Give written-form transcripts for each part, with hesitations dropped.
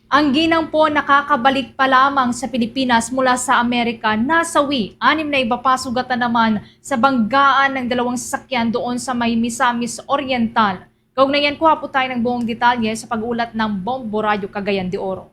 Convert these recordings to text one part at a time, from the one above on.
Ang ginang po nakakabalik pa lamang sa Pilipinas mula sa Amerika, nasawi. 6 na iba pa sugatan naman sa banggaan ng 2 sasakyan doon sa may Misamis Oriental. Kaugnayan kuha po tayo ng buong detalye sa pag-ulat ng Bombo Radio Cagayan de Oro.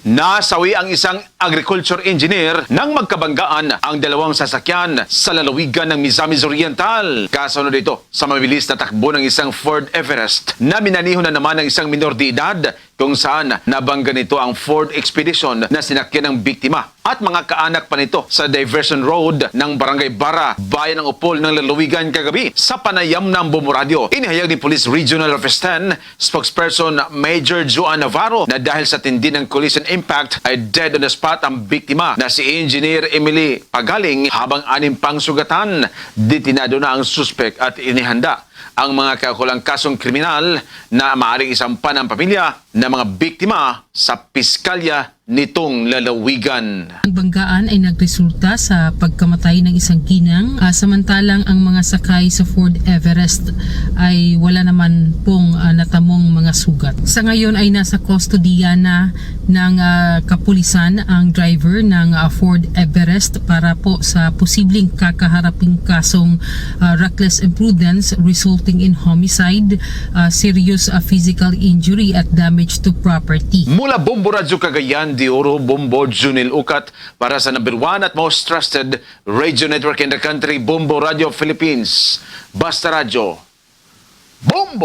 Nasawi ang isang agriculture engineer nang magkabanggaan ang 2 sasakyan sa lalawigan ng Misamis Oriental. Kasunod ito sa mabilis na takbo ng isang Ford Everest na minaniho na naman ng isang minor de edad kung saan nabangga nito ang Ford Expedition na sinakyan ng biktima at mga kaanak pa nito sa Diversion Road ng Barangay Bara, Bayan ng Upol ng Lalawigan kagabi. Sa panayam ng Bombo Radio, inihayag ni Police Regional Office 10 spokesperson Major Joan Navarro na dahil sa tindi ng collision impact ay dead on the spot ang biktima na si Engineer Emily Pagaling habang 6 pang sugatan. Detinado na ang suspect at inihanda ang mga kakulang kasong kriminal na maaaring isampa ng pamilya ng mga biktima sa piskalya nitong lalawigan. Ang banggaan ay nagresulta sa pagkamatay ng isang ginang, samantalang ang mga sakay sa Ford Everest ay wala naman pong natamong mga sugat. Sa ngayon ay nasa kustodiya na ng kapulisan ang driver ng Ford Everest para po sa posibleng kakaharaping kasong reckless imprudence resulting in homicide, serious physical injury at damage to property. Mula Bombo Radio Cagayan de Oro, Bombo Junil Ukat para sa number 1 at most trusted radio network in the country, Bombo Radio Philippines. Basta Radio. Bombo!